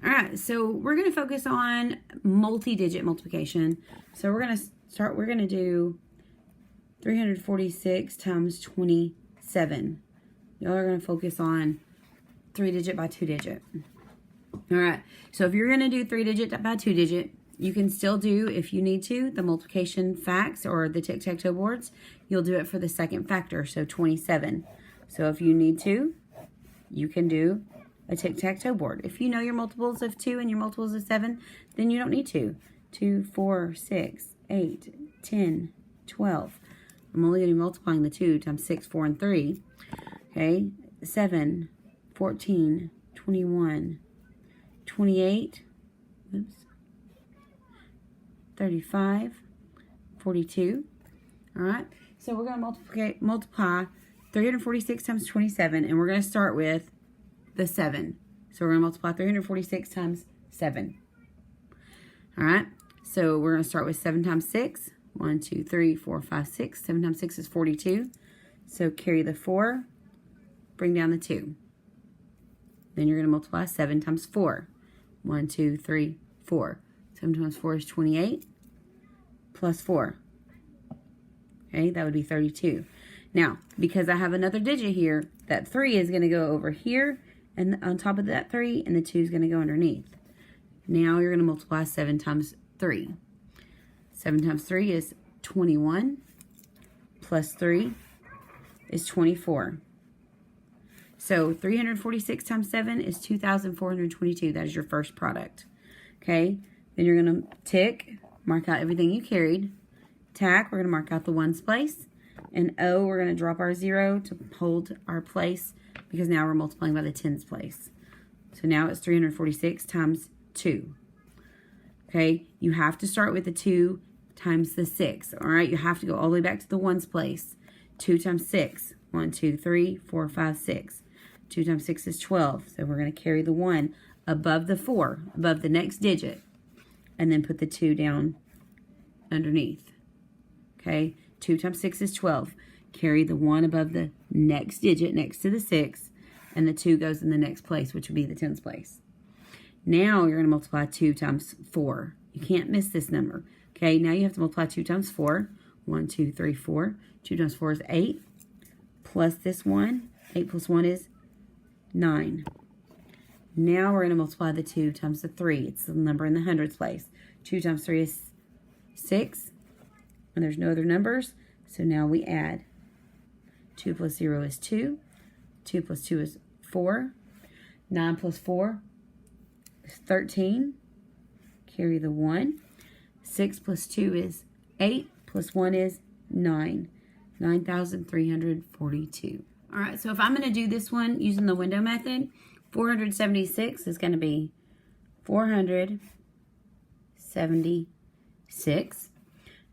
All right, so we're going to focus on multi-digit multiplication. So we're going to do 346 times 27. Y'all are going to focus on 3-digit by 2-digit. All right, so if you're going to do 3-digit by 2-digit, you can still do, if you need to, the multiplication facts or the tic-tac-toe boards. You'll do it for the second factor, so 27. So if you need to, you can do a tic-tac-toe board. If you know your multiples of 2 and your multiples of 7, then you don't need to. 2, 4, 6, 8, 10, 12. I'm only going to be multiplying the 2 times 6, 4, and 3. Okay, 7, 14, 21, 28, oops, 35, 42. All right, so we're going to multiply 346 times 27, and we're going to start with the 7. So we're going to multiply 346 times 7. All right, so we're going to start with 7 times 6. 1, 2, 3, 4, 5, 6. 7 times 6 is 42. So carry the 4, bring down the 2. Then you're going to multiply 7 times 4. 1, 2, 3, 4. 7 times 4 is 28 plus 4. Okay, that would be 32. Now, because I have another digit here, that 3 is going to go over here and on top of that 3, and the 2 is going to go underneath. Now you're going to multiply 7 times 3. 7 times 3 is 21 plus 3 is 24. So 346 times 7 is 2,422. That is your first product. Okay, then you're going to tick, mark out everything you carried. Tack, we're going to mark out the ones place. And O, we're going to drop our 0 to hold our place because now we're multiplying by the tens place. So now it's 346 times 2. Okay, you have to start with the 2 times the 6. All right, you have to go all the way back to the ones place. 2 times 6. 1, 2, 3, 4, 5, 6. 2 times 6 is 12. So we're going to carry the 1 above the 4, above the next digit, and then put the 2 down underneath. Okay, 2 times 6 is 12. Carry the 1 above the next digit next to the 6, and the 2 goes in the next place, which would be the tens place. Now you're going to multiply 2 times 4. You can't miss this number. Okay, now you have to multiply 2 times 4. 1, 2, 3, 4. 2 times 4 is 8. Plus this 1. 8 plus 1 is 9. Now we're going to multiply the 2 times the 3. It's the number in the hundreds place. 2 times 3 is 6. And there's no other numbers. So now we add. 2 plus 0 is 2. 2 plus 2 is 4. 9 plus 4 is 13. Carry the 1. 6 plus 2 is 8. Plus 1 is 9. 9,342. All right, so if I'm going to do this one using the window method, 476 is going to be 476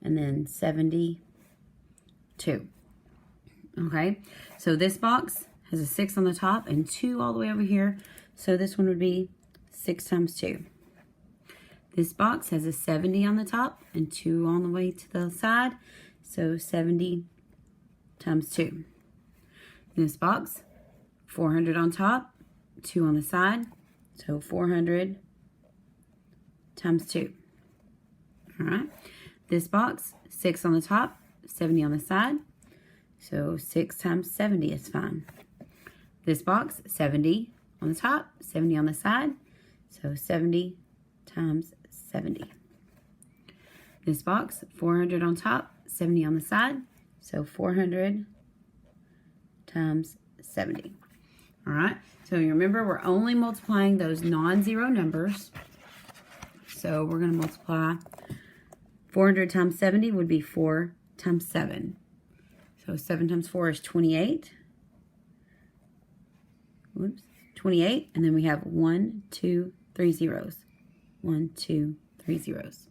and then 72. Okay, so this box has a 6 on the top and 2 all the way over here. So this one would be 6 times 2. This box has a 70 on the top and 2 on the way to the side. So 70 times 2. In this box, 400 on top, 2 on the side. So 400 times 2. All right. This box, 6 on the top, 70 on the side. So 6 times 70 is fine. This box, 70 on the top, 70 on the side. So 70 times 70. This box, 400 on top, 70 on the side. So 400 times 70. All right. So you remember, we're only multiplying those non-zero numbers. So we're going to multiply 400 times 70 would be 4 times 7. So 7 times 4 is 28. Whoops. 28. And then we have 1, 2, 3 zeros. 1, 2, 3 zeros.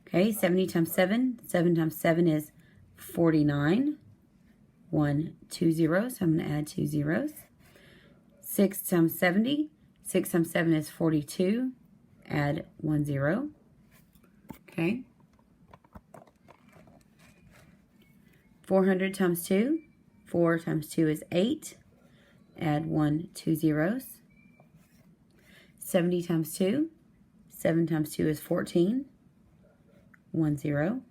Okay, 70 times 7. 7 times 7 is 49. 1, 2 zeros. So I'm going to add 2 zeros. 6 times 70. 6 times 7 is 42. Add 1 0. Okay. 400 times 2. 4 times 2 is 8. Add 1 2 zeros. 70 times 2. 7 times 2 is 14. 1 0.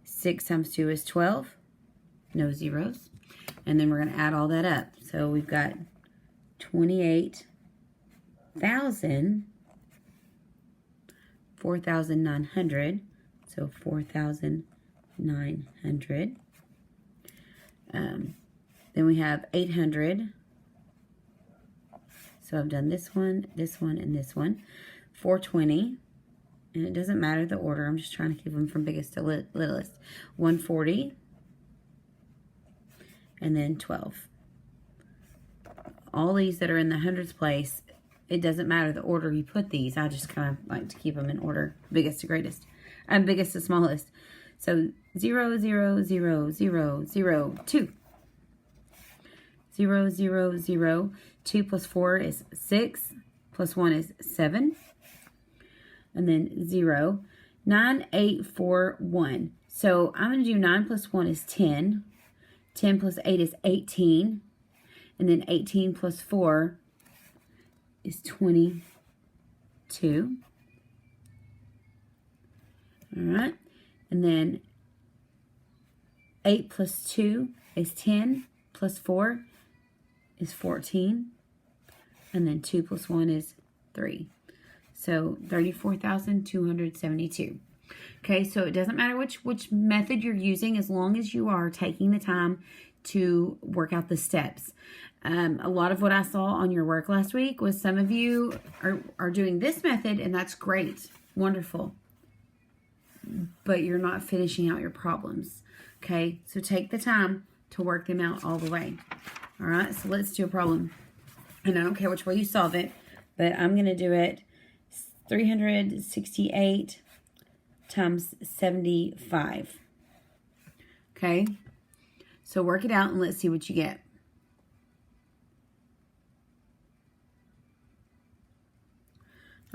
6 times 2 is 12. No zeros. And then we're going to add all that up. So we've got 28,000, 4,900. So 4,900. Then we have 800. So I've done this one, and this one. 420. And it doesn't matter the order. I'm just trying to keep them from biggest to littlest. 140. And then 12. All these that are in the hundreds place, it doesn't matter the order you put these. I just kind of like to keep them in order, biggest to greatest. Biggest to smallest. So 0, 0, 0, 0, 0, 2. 0, 0, 0. 2 plus 4 is 6. Plus 1 is 7. And then 0. 9, 8, 4, 1. So I'm going to do 9 plus 1 is 10. 10 plus 8 is 18. And then 18 plus 4 is 22. All right. And then 8 plus 2 is 10. Plus 4 is 14. And then 2 plus 1 is 3. So 34,272. Okay, so it doesn't matter which method you're using as long as you are taking the time to work out the steps. A lot of what I saw on your work last week was some of you are doing this method, and that's great, wonderful. But you're not finishing out your problems. Okay, so take the time to work them out all the way. All right, so let's do a problem. And I don't care which way you solve it, but I'm going to do it 368 times 75. Okay, so work it out and let's see what you get.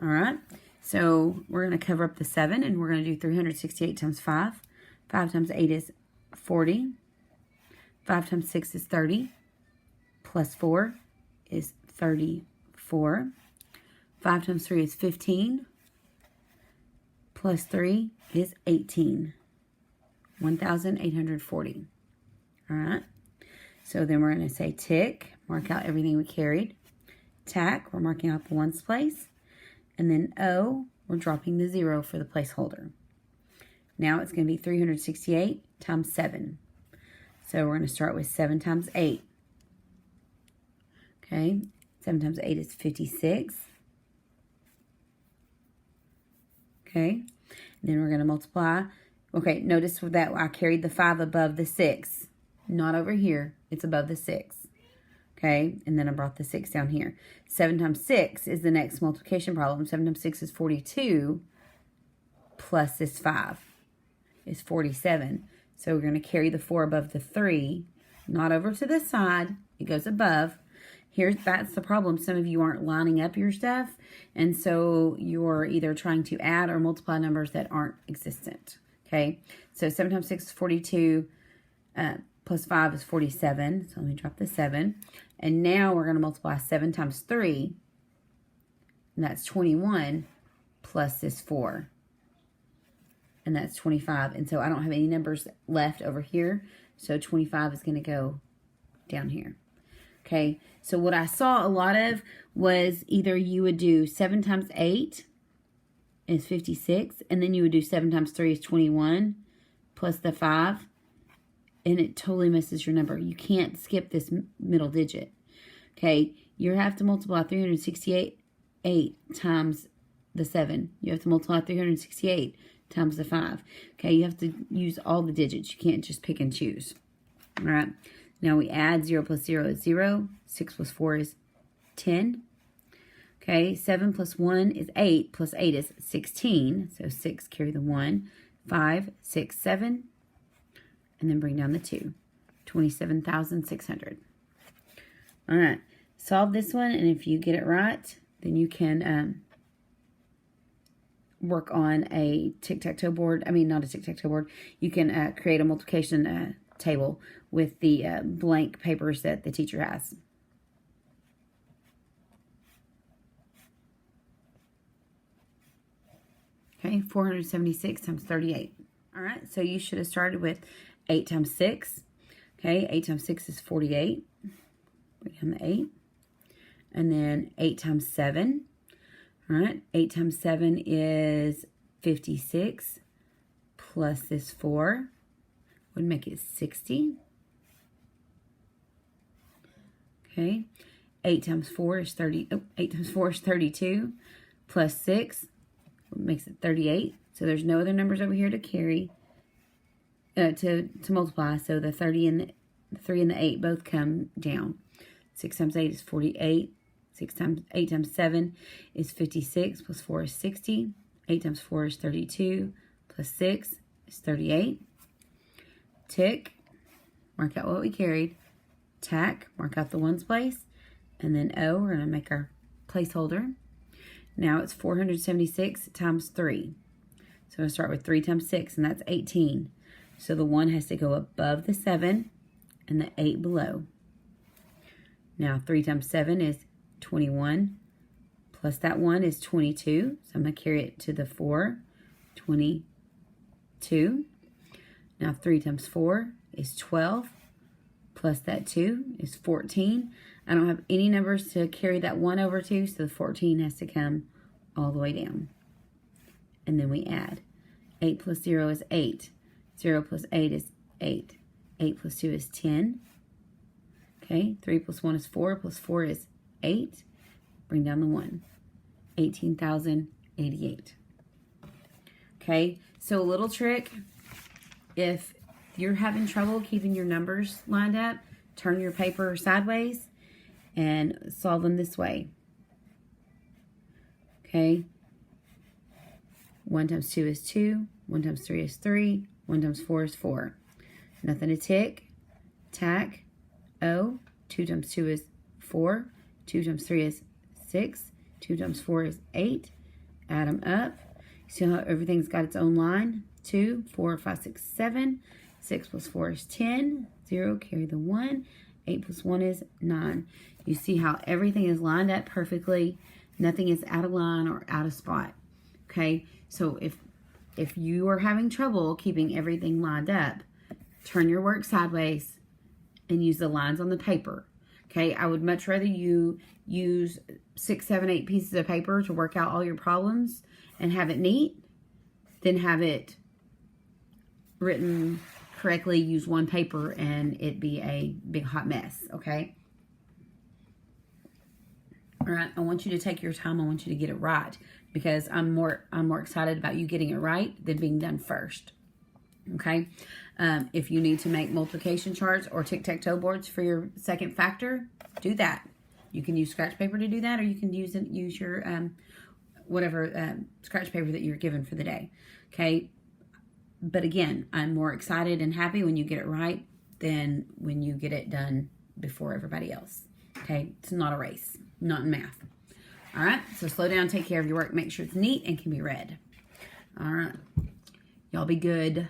All right, so we're going to cover up the 7 and we're going to do 368 times 5. 5 times 8 is 40. 5 times 6 is 30. Plus 4 is 34. 5 times 3 is 15. Plus 3 is 18. 1,840. All right. So then we're going to say tick. Mark out everything we carried. Tack. We're marking out the ones place. And then O. We're dropping the 0 for the placeholder. Now it's going to be 368 times 7. So we're going to start with 7 times 8. Okay. 7 times 8 is 56. Okay. And then we're going to multiply. Okay, notice that I carried the 5 above the 6. Not over here. It's above the 6. Okay, and then I brought the 6 down here. 7 times 6 is the next multiplication problem. 7 times 6 is 42. Plus this 5 is 47. So we're going to carry the 4 above the 3. Not over to this side. It goes above. That's the problem. Some of you aren't lining up your stuff. And so you're either trying to add or multiply numbers that aren't existent. Okay, so 7 times 6 is 42. Plus 5 is 47. So let me drop the 7. And now we're going to multiply 7 times 3. And that's 21 plus this 4. And that's 25. And so I don't have any numbers left over here. So 25 is going to go down here. Okay, so what I saw a lot of was either you would do 7 times 8 is 56. And then you would do 7 times 3 is 21 plus the 5. And it totally messes your number. You can't skip this middle digit. Okay, you have to multiply 368 times the 7. You have to multiply 368 times the 5. Okay, you have to use all the digits. You can't just pick and choose. All right, now we add 0 plus 0 is 0. 6 plus 4 is 10. Okay, 7 plus 1 is 8. Plus 8 is 16. So 6, carry the 1. 5, 6, 7. And then bring down the 2. 27,600. All right. Solve this one. And if you get it right, then you can work on a tic-tac-toe board. I mean, not a tic-tac-toe board. You can create a multiplication table with the blank papers that the teacher has. Okay, 476 times 38. All right, so you should have started with 8 times 6. Okay, 8 times 6 is 48. Put down the 8. And then 8 times 7. All right, 8 times 7 is 56. Plus this 4 would make it 60. Okay, 8 times 4 is 30. Oh, 8 times 4 is 32. Plus 6 makes it 38. So there's no other numbers over here to carry, to multiply. So the 30 and the 3 and the 8 both come down. 6 times 8 is 48. 8 times 7 is 56. Plus 4 is 60. 8 times 4 is 32. Plus 6 is 38. Tick. Mark out what we carried. Tack. Mark out the ones place. And then O, we're going to make our placeholder. Now it's 476 times 3. So we'll start with 3 times 6, and that's 18. So the 1 has to go above the 7 and the 8 below. Now 3 times 7 is 21. Plus that 1 is 22. So I'm going to carry it to the 4. 22. Now 3 times 4 is 12. Plus that 2 is 14. I don't have any numbers to carry that 1 over to, so the 14 has to come all the way down. And then we add. 8 plus 0 is 8. 0 plus 8 is 8. 8 plus 2 is 10. Okay, 3 plus 1 is 4. Plus 4 is 8. Bring down the 1. 18,088. Okay, so a little trick. If you're having trouble keeping your numbers lined up, turn your paper sideways and solve them this way. Okay, 1 times 2 is 2, 1 times 3 is 3, 1 times 4 is 4. Nothing to tick, tack, O. 2 times 2 is 4, 2 times 3 is 6, 2 times 4 is 8. Add them up. See how everything's got its own line? 2, 4, 5, 6, 7. 6 plus 4 is 10. 0, carry the 1. 8 plus 1 is 9. You see how everything is lined up perfectly. Nothing is out of line or out of spot. Okay, so if you are having trouble keeping everything lined up, turn your work sideways and use the lines on the paper. Okay, I would much rather you use 6, 7, 8 pieces of paper to work out all your problems and have it neat than have it written correctly, use one paper and it be a big hot mess. Okay. All right. I want you to take your time. I want you to get it right because I'm more excited about you getting it right than being done first. Okay. If you need to make multiplication charts or tic-tac-toe boards for your second factor, do that. You can use scratch paper to do that, or you can use your whatever scratch paper that you're given for the day. Okay. But again, I'm more excited and happy when you get it right than when you get it done before everybody else. Okay, it's not a race, not in math. All right, so slow down, take care of your work, make sure it's neat and can be read. All right, y'all be good.